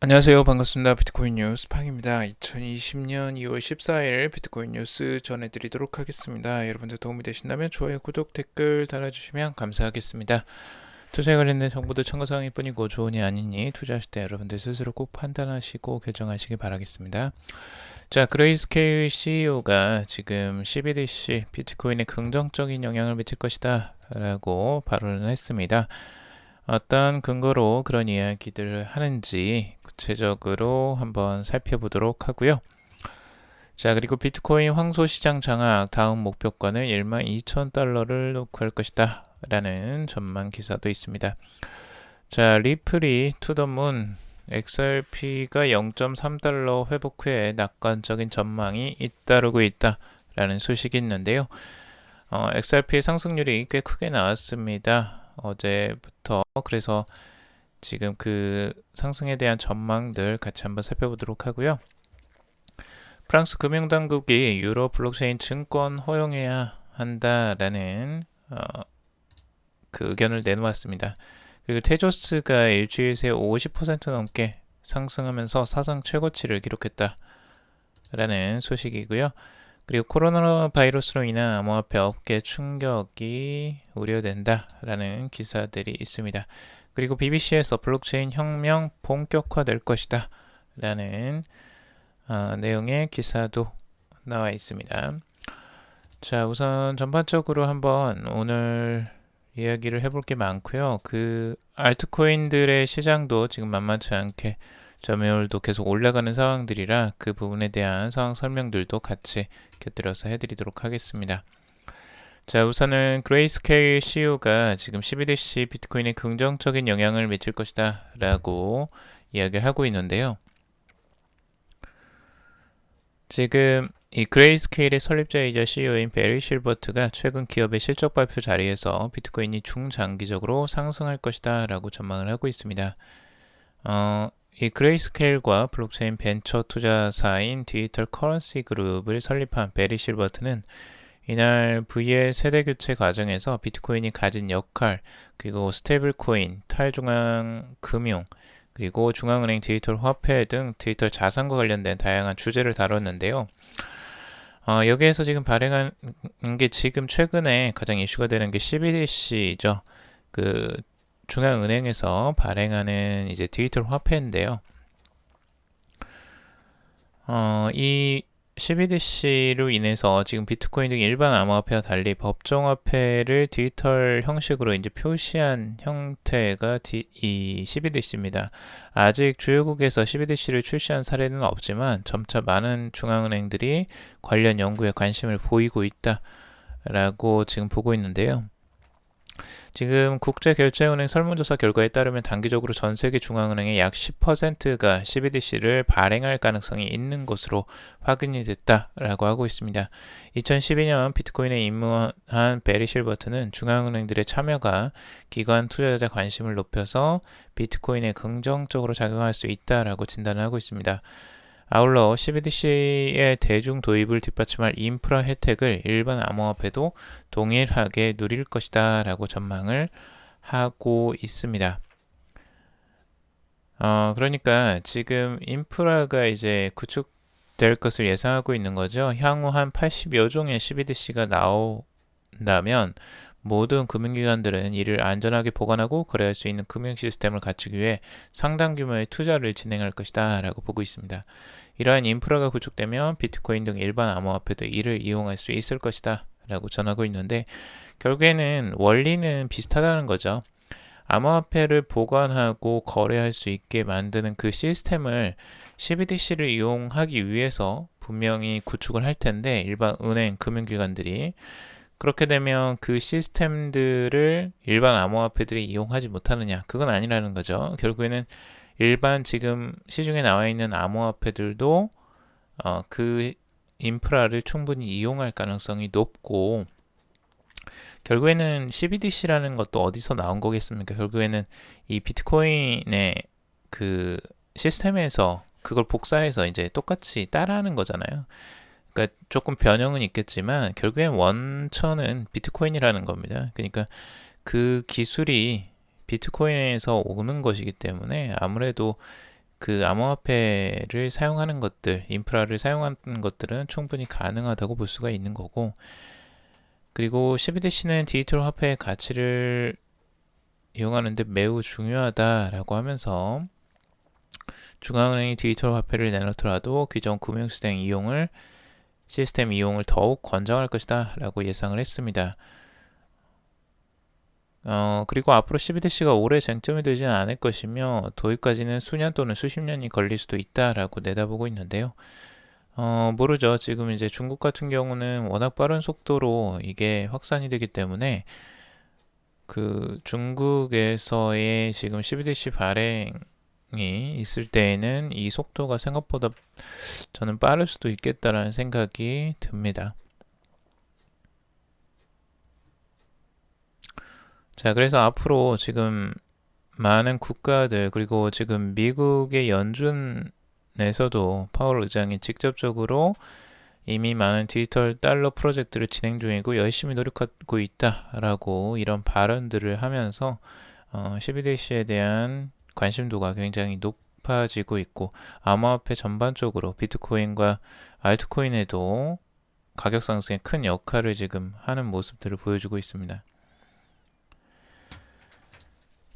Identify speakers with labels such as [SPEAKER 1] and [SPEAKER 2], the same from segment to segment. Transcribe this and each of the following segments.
[SPEAKER 1] 안녕하세요. 반갑습니다. 비트코인 뉴스 팡입니다. 2020년 2월 14일 비트코인 뉴스 전해드리도록 하겠습니다. 여러분들 도움이 되신다면 좋아요, 구독, 댓글 달아주시면 감사하겠습니다. 투자에 관련된 정보도 참고사항일 뿐이고 좋으니 아니니 투자하실 때 여러분들 스스로 꼭 판단하시고 결정하시기 바라겠습니다. 자, 그레이스케일 CEO가 지금 CBDC 비트코인에 긍정적인 영향을 미칠 것이다 라고 발언을 했습니다. 어떤 근거로 그런 이야기들을 하는지 구체적으로 한번 살펴보도록 하고요. 자, 그리고 비트코인 황소 시장 장악 다음 목표가는 12,000달러를 놓고 할 것이다 라는 전망 기사도 있습니다. 자, 리플이 투더문 XRP가 0.3달러 회복 후에 낙관적인 전망이 잇따르고 있다 라는 소식이 있는데요. XRP의 상승률이 꽤 크게 나왔습니다. 어제부터. 그래서 지금 그 상승에 대한 전망들 같이 한번 살펴보도록 하고요. 프랑스 금융당국이 유로 블록체인 증권 허용해야 한다라는 그 의견을 내놓았습니다. 그리고 테조스가 일주일 새 50% 넘게 상승하면서 사상 최고치를 기록했다라는 소식이고요. 그리고 코로나 바이러스로 인한 암호화폐 업계 충격이 우려된다라는 기사들이 있습니다. 그리고 BBC에서 블록체인 혁명 본격화될 것이다 라는 내용의 기사도 나와 있습니다. 자, 우선 전반적으로 한번 오늘 이야기를 해볼 게 많고요. 그 알트코인들의 시장도 지금 만만치 않게 점유율도 계속 올라가는 상황들이라 그 부분에 대한 상황 설명들도 같이 곁들여서 해드리도록 하겠습니다. 자, 우선은 그레이스케일 CEO가 지금 CBDC 비트코인에 긍정적인 영향을 미칠 것이다 라고 이야기를 하고 있는데요. 지금 이 그레이스케일의 설립자이자 CEO인 베리 실버트가 최근 기업의 실적 발표 자리에서 비트코인이 중장기적으로 상승할 것이다 라고 전망을 하고 있습니다. 이 그레이스케일과 블록체인 벤처 투자사인 디지털 커런시 그룹을 설립한 베리 실버트는 이날 V의 세대 교체 과정에서 비트코인이 가진 역할, 그리고 스테이블 코인, 탈중앙 금융, 그리고 중앙은행 디지털 화폐 등 디지털 자산과 관련된 다양한 주제를 다뤘는데요. 여기에서 지금 발행한 게 지금 최근에 가장 이슈가 되는 게 CBDC죠. 그 중앙은행에서 발행하는 이제 디지털 화폐인데요. 이 CBDC로 인해서 지금 비트코인 등 일반 암호화폐와 달리 법정화폐를 디지털 형식으로 이제 표시한 형태가 이 CBDC입니다. 아직 주요국에서 CBDC를 출시한 사례는 없지만 점차 많은 중앙은행들이 관련 연구에 관심을 보이고 있다라고 지금 보고 있는데요. 지금 국제결제은행 설문조사 결과에 따르면 단기적으로 전 세계 중앙은행의 약 10%가 CBDC를 발행할 가능성이 있는 것으로 확인이 됐다라고 하고 있습니다. 2012년 비트코인에 입문한 베리 실버트는 중앙은행들의 참여가 기관 투자자 관심을 높여서 비트코인에 긍정적으로 작용할 수 있다라고 진단을 하고 있습니다. 아울러 CBDC의 대중 도입을 뒷받침할 인프라 혜택을 일반 암호화폐도 동일하게 누릴 것이다 라고 전망을 하고 있습니다. 그러니까 지금 인프라가 이제 구축될 것을 예상하고 있는 거죠. 향후 한 80여 종의 CBDC가 나온다면 모든 금융기관들은 이를 안전하게 보관하고 거래할 수 있는 금융 시스템을 갖추기 위해 상당 규모의 투자를 진행할 것이다 라고 보고 있습니다. 이러한 인프라가 구축되면 비트코인 등 일반 암호화폐도 이를 이용할 수 있을 것이다 라고 전하고 있는데, 결국에는 원리는 비슷하다는 거죠. 암호화폐를 보관하고 거래할 수 있게 만드는 그 시스템을 CBDC를 이용하기 위해서 분명히 구축을 할 텐데, 일반 은행, 금융기관들이 그렇게 되면 그 시스템들을 일반 암호화폐들이 이용하지 못하느냐? 그건 아니라는 거죠. 결국에는 일반 지금 시중에 나와 있는 암호화폐들도 그 인프라를 충분히 이용할 가능성이 높고, 결국에는 CBDC라는 것도 어디서 나온 거겠습니까? 결국에는 이 비트코인의 그 시스템에서 그걸 복사해서 이제 똑같이 따라하는 거잖아요. 그러니까 조금 변형은 있겠지만 결국엔 원천은 비트코인이라는 겁니다. 그러니까 그 기술이 비트코인에서 오는 것이기 때문에 아무래도 그 암호화폐를 사용하는 것들, 인프라를 사용하는 것들은 충분히 가능하다고 볼 수가 있는 거고, 그리고 CBDC는 디지털 화폐의 가치를 이용하는데 매우 중요하다라고 하면서 중앙은행이 디지털 화폐를 내놓더라도 기존 시스템 이용을 더욱 권장할 것이다 라고 예상을 했습니다. 그리고 앞으로 CBDC가 오래 쟁점이 되지는 않을 것이며 도입까지는 수년 또는 수십 년이 걸릴 수도 있다라고 내다보고 있는데요. 모르죠. 지금 이제 중국 같은 경우는 워낙 빠른 속도로 이게 확산이 되기 때문에 그 중국에서의 지금 CBDC 발행이 있을 때에는 이 속도가 생각보다 저는 빠를 수도 있겠다라는 생각이 듭니다. 자, 그래서 앞으로 지금 많은 국가들, 그리고 지금 미국의 연준에서도 파월 의장이 직접적으로 이미 많은 디지털 달러 프로젝트를 진행 중이고 열심히 노력하고 있다라고 이런 발언들을 하면서 CBDC에 대한 관심도가 굉장히 높아지고 있고, 암호화폐 전반적으로 비트코인과 알트코인에도 가격 상승에 큰 역할을 지금 하는 모습들을 보여주고 있습니다.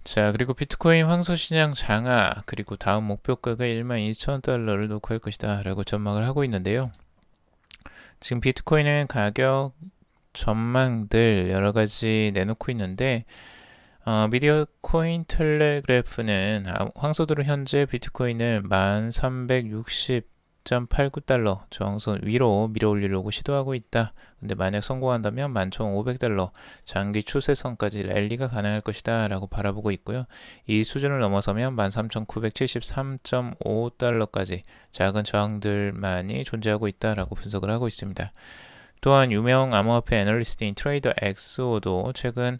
[SPEAKER 1] 자, 그리고 비트코인 황소 시장 장악, 그리고 다음 목표가가 12,000달러를 놓고 할 것이다 라고 전망을 하고 있는데요. 지금 비트코인은 가격 전망들 여러 가지 내놓고 있는데, 미디어 코인 텔레그래프는 황소들은 현재 비트코인을 1360.89달러 저항선 위로 밀어올리려고 시도하고 있다. 근데 만약 성공한다면 11,500달러 장기 추세선까지 랠리가 가능할 것이다 라고 바라보고 있고요. 이 수준을 넘어서면 13,973.5달러까지 작은 저항들만이 존재하고 있다라고 분석을 하고 있습니다. 또한 유명 암호화폐 애널리스트인 트레이더 엑소도 최근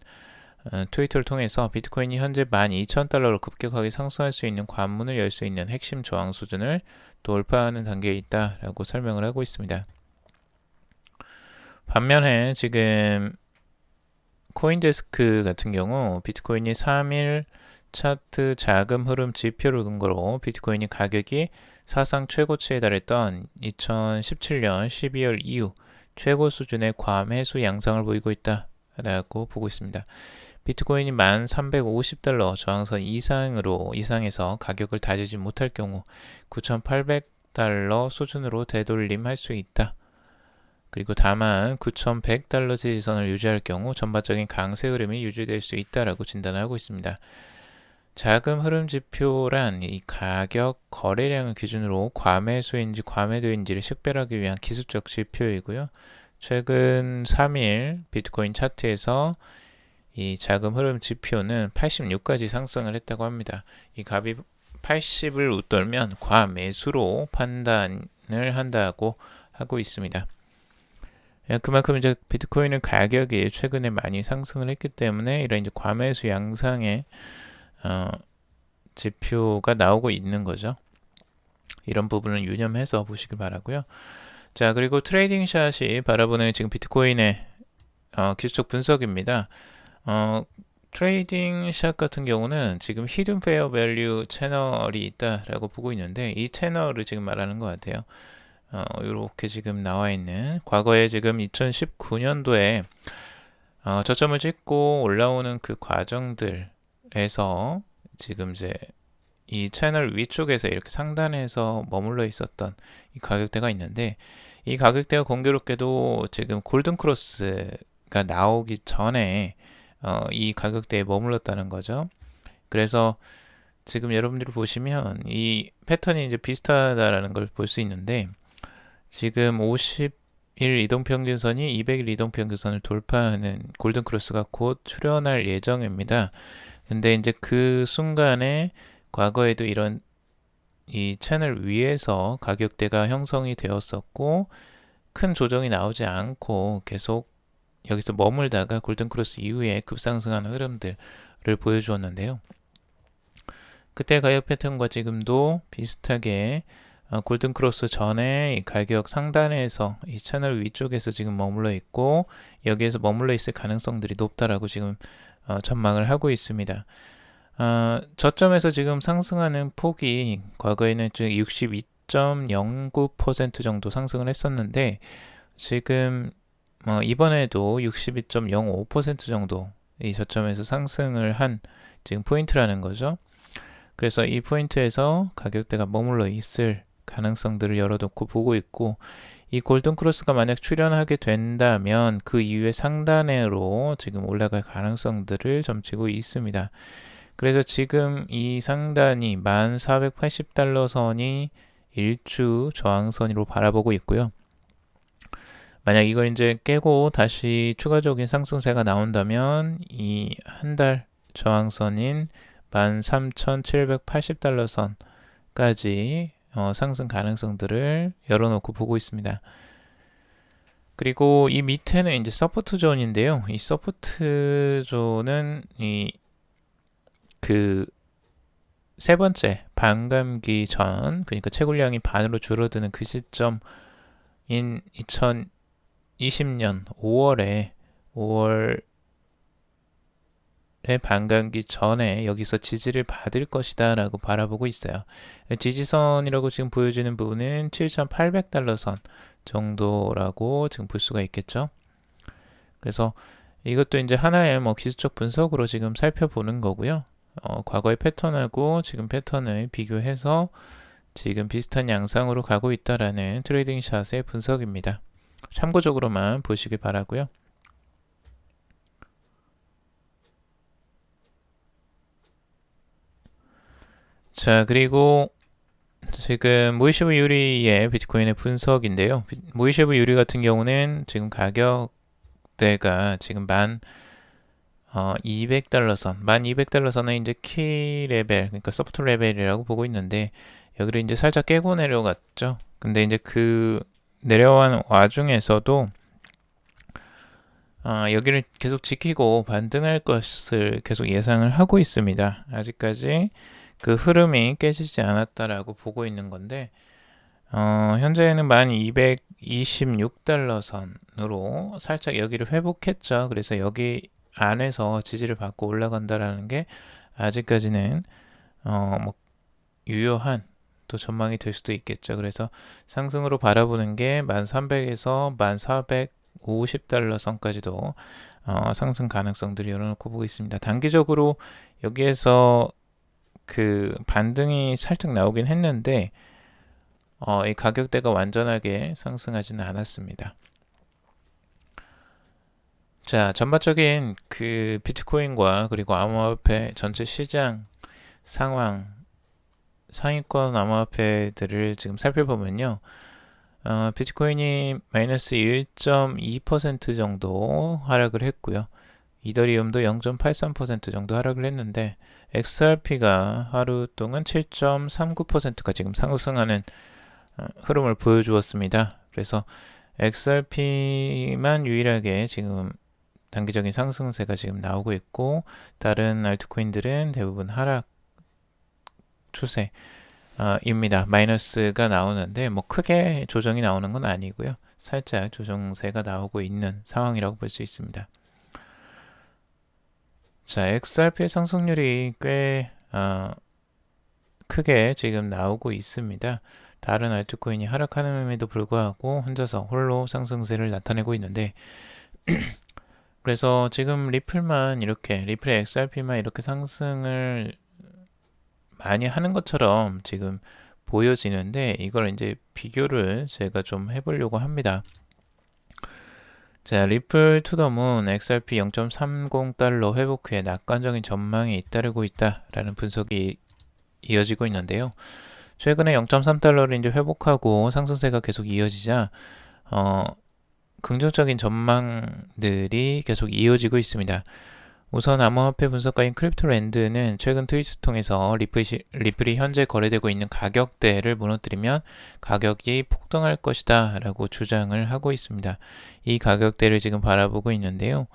[SPEAKER 1] 트위터를 통해서 비트코인이 현재 12,000달러로 급격하게 상승할 수 있는 관문을 열 수 있는 핵심 저항 수준을 돌파하는 단계에 있다라고 설명을 하고 있습니다. 반면에 지금 코인데스크 같은 경우 비트코인이 3일 차트 자금 흐름 지표를 근거로 비트코인이 가격이 사상 최고치에 달했던 2017년 12월 이후 최고 수준의 과매수 양상을 보이고 있다라고 보고 있습니다. 비트코인이 1,350달러 저항선 이상에서 가격을 다지지 못할 경우 9,800달러 수준으로 되돌림할 수 있다. 그리고 다만 9,100달러 지지선을 유지할 경우 전반적인 강세 흐름이 유지될 수 있다라고 진단하고 있습니다. 자금 흐름 지표란 이 가격 거래량을 기준으로 과매수인지 과매도인지를 식별하기 위한 기술적 지표이고요. 최근 3일 비트코인 차트에서 이 자금 흐름 지표는 86까지 상승을 했다고 합니다. 이 값이 80을 웃돌면 과매수로 판단을 한다고 하고 있습니다. 그만큼 이제 비트코인은 가격이 최근에 많이 상승을 했기 때문에 이런 이제 과매수 양상의 지표가 나오고 있는 거죠. 이런 부분을 유념해서 보시길 바라고요. 자, 그리고 트레이딩 샷이 바라보는 지금 비트코인의 기술적 분석입니다. 트레이딩 샷 같은 경우는 지금 히든 페어 밸류 채널이 있다라고 보고 있는데 이 채널을 지금 말하는 것 같아요. 이렇게 지금 나와 있는 과거에 지금 2019년도에 저점을 찍고 올라오는 그 과정들에서 지금 이제 이 채널 위쪽에서 이렇게 상단에서 머물러 있었던 이 가격대가 있는데 이 가격대가 공교롭게도 지금 골든 크로스가 나오기 전에 이 가격대에 머물렀다는 거죠. 그래서 지금 여러분들이 보시면 이 패턴이 이제 비슷하다라는 걸 볼 수 있는데 지금 50일 이동평균선이 200일 이동평균선을 돌파하는 골든 크로스가 곧 출현할 예정입니다. 근데 이제 그 순간에 과거에도 이런 이 채널 위에서 가격대가 형성이 되었었고 큰 조정이 나오지 않고 계속 여기서 머물다가 골든크로스 이후에 급상승하는 흐름들을 보여주었는데요. 그때 가격 패턴과 지금도 비슷하게 골든크로스 전에 이 가격 상단에서 이 채널 위쪽에서 지금 머물러 있고 여기에서 머물러 있을 가능성들이 높다라고 지금 전망을 하고 있습니다. 저점에서 지금 상승하는 폭이 과거에는 62.09% 정도 상승을 했었는데 지금 이번에도 62.05% 정도 이 저점에서 상승을 한 지금 포인트라는 거죠. 그래서 이 포인트에서 가격대가 머물러 있을 가능성들을 열어놓고 보고 있고, 이 골든 크로스가 만약 출현하게 된다면 그 이후에 상단으로 지금 올라갈 가능성들을 점치고 있습니다. 그래서 지금 이 상단이 1480달러 선이 일주 저항선으로 바라보고 있고요. 만약 이걸 이제 깨고 다시 추가적인 상승세가 나온다면 이 한 달 저항선인 13,780달러 선까지 상승 가능성들을 열어놓고 보고 있습니다. 그리고 이 밑에는 이제 서포트 존인데요. 이 서포트 존은 그 세 번째 반감기 전, 그러니까 채굴량이 반으로 줄어드는 그 시점인 2020년 5월에 반감기 전에 여기서 지지를 받을 것이다 라고 바라보고 있어요. 지지선이라고 지금 보여지는 부분은 7,800달러 선 정도라고 지금 볼 수가 있겠죠. 그래서 이것도 이제 하나의 기술적 분석으로 지금 살펴보는 거고요. 과거의 패턴하고 지금 패턴을 비교해서 지금 비슷한 양상으로 가고 있다라는 트레이딩 샷의 분석입니다. 참고적으로만 보시길 바라고요. 자, 그리고 지금 모이쉐브 유리의 비트코인의 분석인데요. 모이쉐브 유리 같은 경우는 지금 가격대가 지금 200달러 선, 1200달러 선은 이제 키 레벨, 그러니까 소프트 레벨이라고 보고 있는데 여기를 이제 살짝 깨고 내려갔죠. 근데 이제 그 내려간 와중에서도 여기를 계속 지키고 반등할 것을 계속 예상을 하고 있습니다. 아직까지 그 흐름이 깨지지 않았다라고 보고 있는 건데 현재는 1226달러 선으로 살짝 여기를 회복했죠. 그래서 여기 안에서 지지를 받고 올라간다라는 게 아직까지는 유효한 또 전망이 될 수도 있겠죠. 그래서 상승으로 바라보는 게 1300에서 1450달러 선까지도 상승 가능성들이 열어놓고 보고 있습니다. 단기적으로 여기에서 그 반등이 살짝 나오긴 했는데 이 가격대가 완전하게 상승하지는 않았습니다. 자, 전반적인 그 비트코인과 그리고 암호화폐 전체 시장 상황, 상위권 암호화폐들을 지금 살펴보면요. 비트코인이 마이너스 1.2% 정도 하락을 했고요. 이더리움도 0.83% 정도 하락을 했는데 XRP가 하루 동안 7.39%가 지금 상승하는 흐름을 보여주었습니다. 그래서 XRP만 유일하게 지금 단기적인 상승세가 지금 나오고 있고 다른 알트코인들은 대부분 하락 추세입니다. 마이너스가 나오는데 크게 조정이 나오는 건 아니고요. 살짝 조정세가 나오고 있는 상황이라고 볼 수 있습니다. 자, XRP의 상승률이 꽤 크게 지금 나오고 있습니다. 다른 알트코인이 하락하는에도 불구하고 혼자서 홀로 상승세를 나타내고 있는데 그래서 지금 리플의 XRP만 이렇게 상승을 많이 하는 것처럼 지금 보여지는데 이걸 이제 비교를 제가 좀 해보려고 합니다. 자, 리플 투더문 XRP 0.30달러 회복 후에 낙관적인 전망이 잇따르고 있다라는 분석이 이어지고 있는데요. 최근에 0.3달러를 이제 회복하고 상승세가 계속 이어지자 긍정적인 전망들이 계속 이어지고 있습니다. 우선 암호화폐 분석가인 크립토랜드는 최근 트윗을 통해서 리플이 현재 거래되고 있는 가격대를 무너뜨리면 가격이 폭등할 것이다 라고 주장을 하고 있습니다. 이 가격대를 지금 바라보고 있는데요.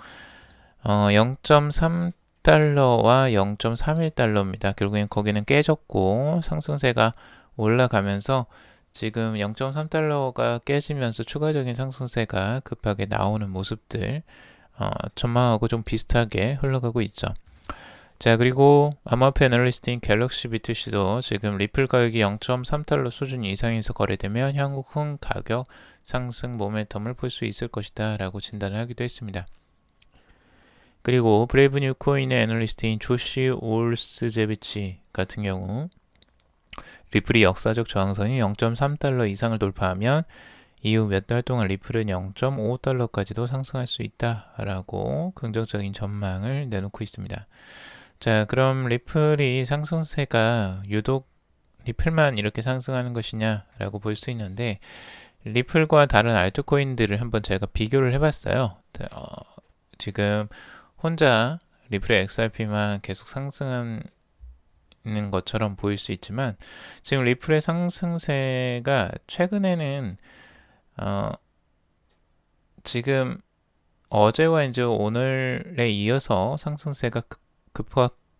[SPEAKER 1] 0.3달러와 0.31달러입니다. 결국엔 거기는 깨졌고 상승세가 올라가면서 지금 0.3달러가 깨지면서 추가적인 상승세가 급하게 나오는 모습들 전망하고 좀 비슷하게 흘러가고 있죠. 자, 그리고 암호화폐 애널리스트인 갤럭시 B2C도 지금 리플 가격이 0.3달러 수준 이상에서 거래되면 향후 큰 가격 상승 모멘텀을 볼 수 있을 것이다 라고 진단을 하기도 했습니다. 그리고 브레이브 뉴 코인의 애널리스트인 조시 올스제비치 같은 경우 리플이 역사적 저항선이 0.3달러 이상을 돌파하면 이후 몇 달 동안 리플은 0.5달러까지도 상승할 수 있다라고 긍정적인 전망을 내놓고 있습니다. 자, 그럼 리플이 상승세가 유독 리플만 이렇게 상승하는 것이냐라고 볼 수 있는데 리플과 다른 알트코인들을 한번 제가 비교를 해봤어요. 지금 혼자 리플의 XRP만 계속 상승하는 것처럼 보일 수 있지만 지금 리플의 상승세가 최근에는 지금 어제와 이제 오늘에 이어서 상승세가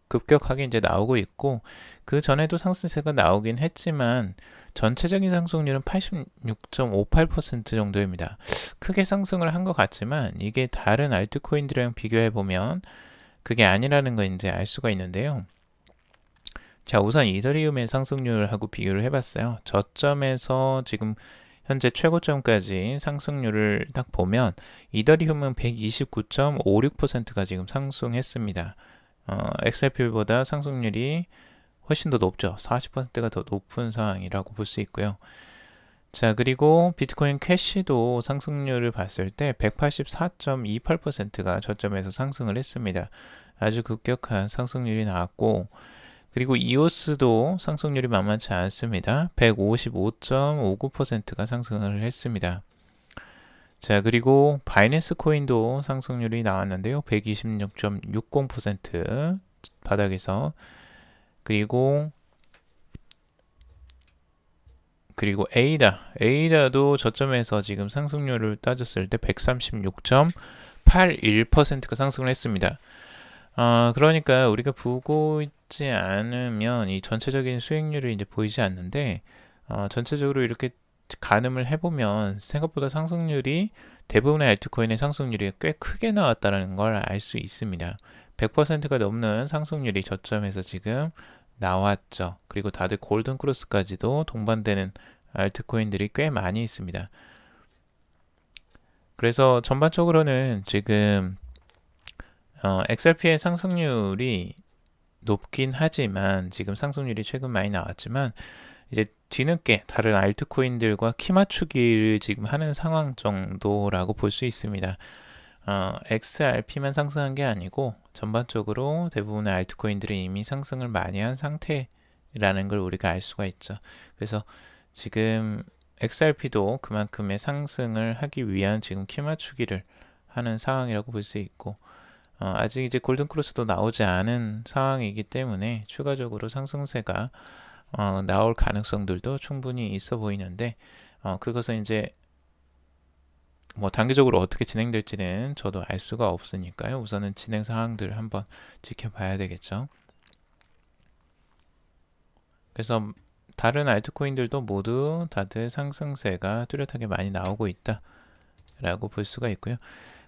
[SPEAKER 1] 급격하게 이제 나오고 있고 그 전에도 상승세가 나오긴 했지만 전체적인 상승률은 86.58% 정도입니다. 크게 상승을 한 것 같지만 이게 다른 알트코인들이랑 비교해 보면 그게 아니라는 걸 이제 알 수가 있는데요. 자, 우선 이더리움의 상승률하고 비교를 해봤어요. 저점에서 지금 현재 최고점까지 상승률을 딱 보면 이더리움은 129.56%가 지금 상승했습니다. XRP보다 상승률이 훨씬 더 높죠. 40%가 더 높은 상황이라고 볼 수 있고요. 자, 그리고 비트코인 캐시도 상승률을 봤을 때 184.28%가 저점에서 상승을 했습니다. 아주 급격한 상승률이 나왔고 그리고 이오스도 상승률이 만만치 않습니다. 155.59%가 상승을 했습니다. 자, 그리고 바이낸스 코인도 상승률이 나왔는데요. 126.60% 바닥에서 그리고 에이다도 저점에서 지금 상승률을 따졌을 때 136.81%가 상승을 했습니다. 그러니까 우리가 보고 있지 않으면 이 전체적인 수익률이 이제 보이지 않는데 전체적으로 이렇게 가늠을 해보면 생각보다 상승률이 대부분의 알트코인의 상승률이 꽤 크게 나왔다는 걸 알 수 있습니다. 100%가 넘는 상승률이 저점에서 지금 나왔죠. 그리고 다들 골든 크로스까지도 동반되는 알트코인들이 꽤 많이 있습니다. 그래서 전반적으로는 지금 XRP의 상승률이 높긴 하지만 지금 상승률이 최근 많이 나왔지만 이제 뒤늦게 다른 알트코인들과 키 맞추기를 지금 하는 상황 정도라고 볼 수 있습니다. XRP만 상승한 게 아니고 전반적으로 대부분의 알트코인들이 이미 상승을 많이 한 상태라는 걸 우리가 알 수가 있죠. 그래서 지금 XRP도 그만큼의 상승을 하기 위한 지금 키 맞추기를 하는 상황이라고 볼 수 있고 아직 이제 골든크로스도 나오지 않은 상황이기 때문에 추가적으로 상승세가 나올 가능성들도 충분히 있어 보이는데 그것은 이제 뭐 단기적으로 어떻게 진행될지는 저도 알 수가 없으니까요. 우선은 진행 상황들을 한번 지켜봐야 되겠죠. 그래서 다른 알트코인들도 모두 다들 상승세가 뚜렷하게 많이 나오고 있다 라고 볼 수가 있고요.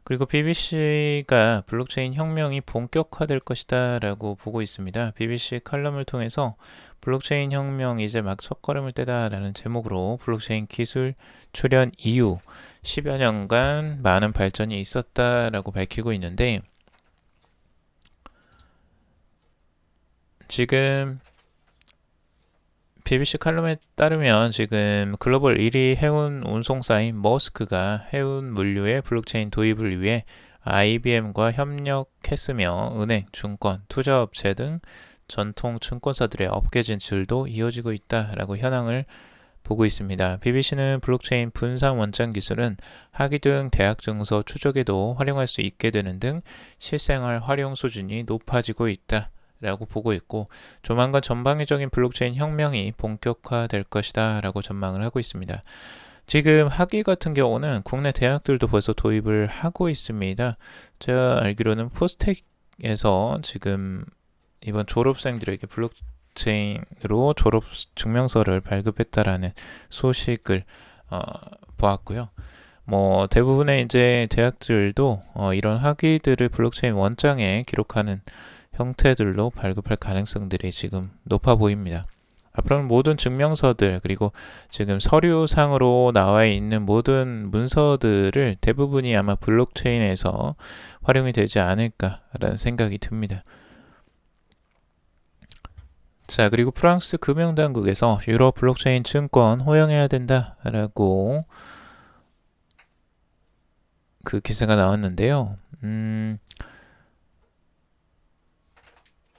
[SPEAKER 1] 그리고 BBC가 블록체인 혁명이 본격화될 것이다 라고 보고 있습니다. BBC 칼럼을 통해서 블록체인 혁명이 이제 막 첫걸음을 떼다 라는 제목으로 블록체인 기술 출현 이후 10여 년간 많은 발전이 있었다라고 밝히고 있는데 지금 BBC 칼럼에 따르면 지금 글로벌 1위 해운 운송사인 머스크가 해운 물류의 블록체인 도입을 위해 IBM과 협력했으며 은행, 증권, 투자업체 등 전통 증권사들의 업계 진출도 이어지고 있다라고 현황을 보고 있습니다. BBC는 블록체인 분산 원장 기술은 학위 등 대학 증서 추적에도 활용할 수 있게 되는 등 실생활 활용 수준이 높아지고 있다. 라고 보고 있고 조만간 전방위적인 블록체인 혁명이 본격화될 것이다 라고 전망을 하고 있습니다. 지금 학위 같은 경우는 국내 대학들도 벌써 도입을 하고 있습니다. 제가 알기로는 포스텍에서 지금 이번 졸업생들에게 블록체인으로 졸업 증명서를 발급했다라는 소식을 보았고요. 뭐 대부분의 이제 대학들도 이런 학위들을 블록체인 원장에 기록하는 형태들로 발급할 가능성들이 지금 높아 보입니다. 앞으로는 모든 증명서들 그리고 지금 서류상으로 나와 있는 모든 문서들을 대부분이 아마 블록체인에서 활용이 되지 않을까라는 생각이 듭니다. 자, 그리고 프랑스 금융당국에서 유럽 블록체인 증권 허용해야 된다라고 그 기사가 나왔는데요.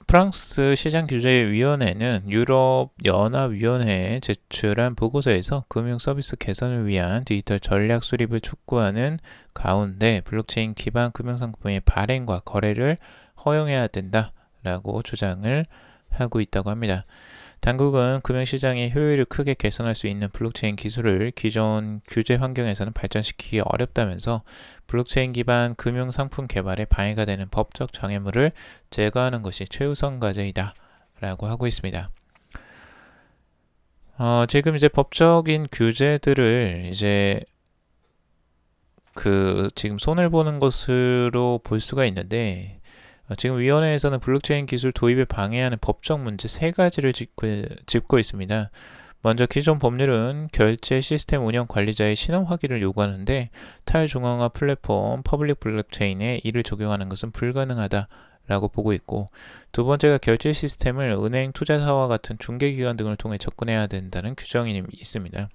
[SPEAKER 1] 프랑스 시장규제위원회는 유럽연합위원회에 제출한 보고서에서 금융서비스 개선을 위한 디지털 전략 수립을 촉구하는 가운데 블록체인 기반 금융상품의 발행과 거래를 허용해야 된다라고 주장을 하고 있다고 합니다. 당국은 금융시장의 효율을 크게 개선할 수 있는 블록체인 기술을 기존 규제 환경에서는 발전시키기 어렵다면서 블록체인 기반 금융상품 개발에 방해가 되는 법적 장애물을 제거하는 것이 최우선 과제이다 라고 하고 있습니다. 지금 이제 법적인 규제들을 이제 지금 손을 보는 것으로 볼 수가 있는데 지금 위원회에서는 블록체인 기술 도입을 방해하는 법적 문제 3가지를 짚고 있습니다. 먼저 기존 법률은 결제 시스템 운영 관리자의 신원 확인을 요구하는데 탈중앙화 플랫폼 퍼블릭 블록체인에 이를 적용하는 것은 불가능하다라고 보고 있고, 두 번째가 결제 시스템을 은행, 투자사와 같은 중개기관 등을 통해 접근해야 된다는 규정이 있습니다.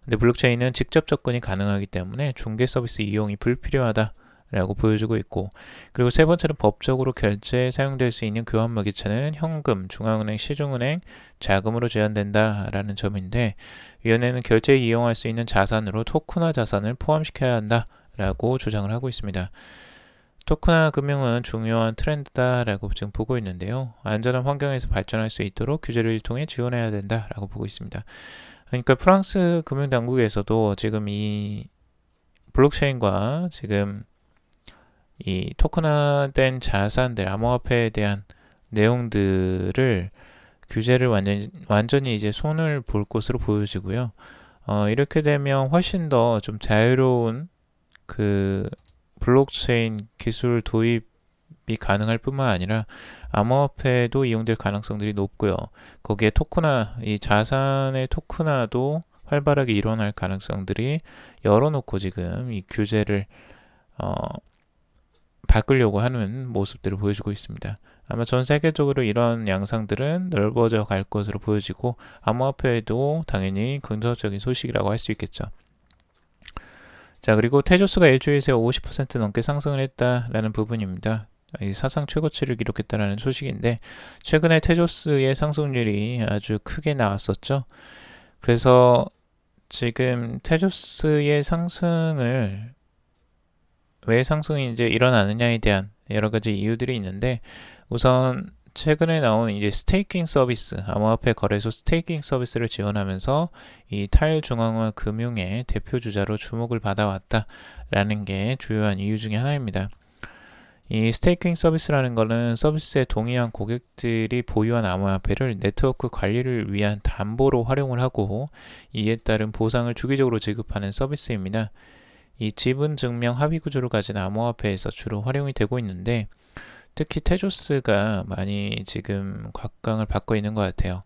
[SPEAKER 1] 근데 블록체인은 직접 접근이 가능하기 때문에 중개 서비스 이용이 불필요하다 라고 보여주고 있고, 그리고 세 번째는 법적으로 결제에 사용될 수 있는 교환마 기차는 현금, 중앙은행, 시중은행, 자금으로 제한된다라는 점인데, 위원회는 결제에 이용할 수 있는 자산으로 토큰화 자산을 포함시켜야 한다라고 주장을 하고 있습니다. 토큰화 금융은 중요한 트렌드다라고 지금 보고 있는데요. 안전한 환경에서 발전할 수 있도록 규제를 통해 지원해야 된다라고 보고 있습니다. 그러니까 프랑스 금융당국에서도 지금 이 블록체인과 지금 이 토큰화된 자산들, 암호화폐에 대한 내용들을 규제를 완전히 이제 손을 볼 것으로 보여지고요. 이렇게 되면 훨씬 더 좀 자유로운 그 블록체인 기술 도입이 가능할 뿐만 아니라 암호화폐도 이용될 가능성들이 높고요. 거기에 토큰화, 이 자산의 토큰화도 활발하게 일어날 가능성들이 열어놓고 지금 이 규제를 바꾸려고 하는 모습들을 보여주고 있습니다. 아마 전 세계적으로 이런 양상들은 넓어져 갈 것으로 보여지고 암호화폐도 당연히 긍정적인 소식이라고 할 수 있겠죠. 자, 그리고 테조스가 일주일 새 50% 넘게 상승을 했다라는 부분입니다. 사상 최고치를 기록했다라는 소식인데, 최근에 테조스의 상승률이 아주 크게 나왔었죠. 그래서 지금 테조스의 상승을 왜 상승이 이제 일어나느냐에 대한 여러 가지 이유들이 있는데, 우선 최근에 나온 이제 스테이킹 서비스, 암호화폐 거래소 스테이킹 서비스를 지원하면서 이 탈중앙화 금융의 대표 주자로 주목을 받아왔다라는 게 주요한 이유 중에 하나입니다. 이 스테이킹 서비스라는 것은 서비스에 동의한 고객들이 보유한 암호화폐를 네트워크 관리를 위한 담보로 활용을 하고 이에 따른 보상을 주기적으로 지급하는 서비스입니다. 이 지분 증명 합의 구조를 가진 암호화폐에서 주로 활용이 되고 있는데, 특히 테조스가 많이 지금 곽강을 받고 있는 것 같아요.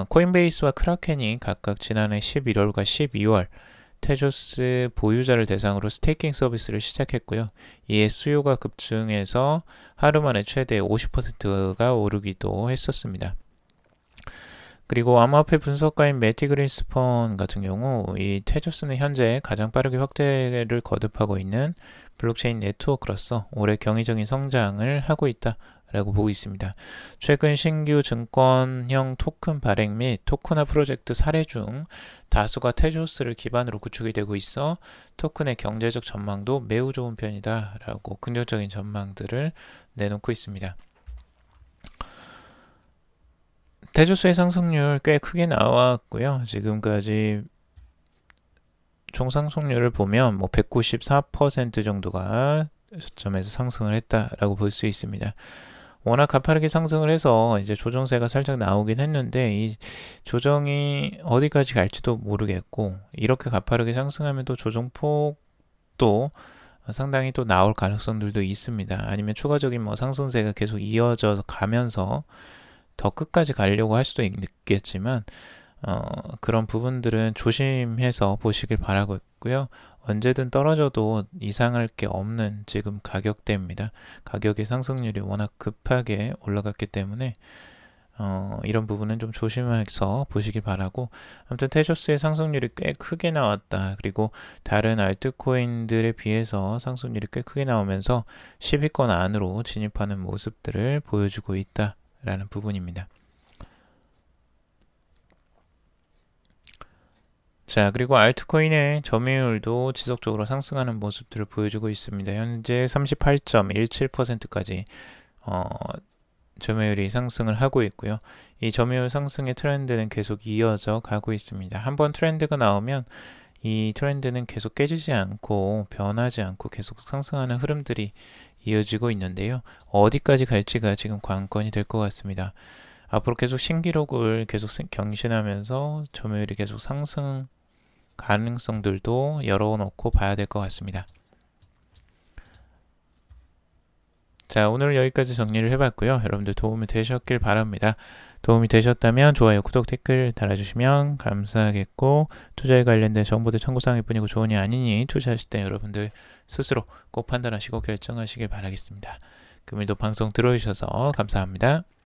[SPEAKER 1] 코인베이스와 크라켄이 각각 지난해 11월과 12월 테조스 보유자를 대상으로 스테이킹 서비스를 시작했고요. 이에 수요가 급증해서 하루 만에 최대 50%가 오르기도 했었습니다. 그리고 암호화폐 분석가인 매티 그린스펀 같은 경우 이 테조스는 현재 가장 빠르게 확대를 거듭하고 있는 블록체인 네트워크로서 올해 경이적인 성장을 하고 있다라고 보고 있습니다. 최근 신규 증권형 토큰 발행 및 토큰화 프로젝트 사례 중 다수가 테조스를 기반으로 구축이 되고 있어 토큰의 경제적 전망도 매우 좋은 편이다라고 긍정적인 전망들을 내놓고 있습니다. 테조스의 상승률 꽤 크게 나왔고요. 지금까지 총상승률을 보면 194% 정도가 저점에서 상승을 했다라고 볼 수 있습니다. 워낙 가파르게 상승을 해서 이제 조정세가 살짝 나오긴 했는데 이 조정이 어디까지 갈지도 모르겠고, 이렇게 가파르게 상승하면 또 조정폭도 상당히 또 나올 가능성들도 있습니다. 아니면 추가적인 뭐 상승세가 계속 이어져 가면서 더 끝까지 가려고 할 수도 있겠지만 그런 부분들은 조심해서 보시길 바라고 있고요. 언제든 떨어져도 이상할 게 없는 지금 가격대입니다. 가격의 상승률이 워낙 급하게 올라갔기 때문에 이런 부분은 좀 조심해서 보시길 바라고, 아무튼 테셔스의 상승률이 꽤 크게 나왔다. 그리고 다른 알트코인들에 비해서 상승률이 꽤 크게 나오면서 10위권 안으로 진입하는 모습들을 보여주고 있다라는 부분입니다. 자, 그리고 알트코인의 점유율도 지속적으로 상승하는 모습들을 보여주고 있습니다. 현재 38.17%까지 점유율이 상승을 하고 있고요. 이 점유율 상승의 트렌드는 계속 이어져 가고 있습니다. 한번 트렌드가 나오면 이 트렌드는 계속 깨지지 않고 변하지 않고 계속 상승하는 흐름들이 이어지고 있는데요. 어디까지 갈지가 지금 관건이 될 것 같습니다. 앞으로 계속 신기록을 계속 경신하면서 점유율이 계속 상승 가능성들도 열어놓고 봐야 될 것 같습니다. 자, 오늘 여기까지 정리를 해봤고요. 여러분들 도움이 되셨길 바랍니다. 도움이 되셨다면 좋아요, 구독, 댓글 달아주시면 감사하겠고, 투자에 관련된 정보들 참고사항일 뿐이고 좋으니 아니니 투자하실 때 여러분들 스스로 꼭 판단하시고 결정하시길 바라겠습니다. 금일도 방송 들어주셔서 감사합니다.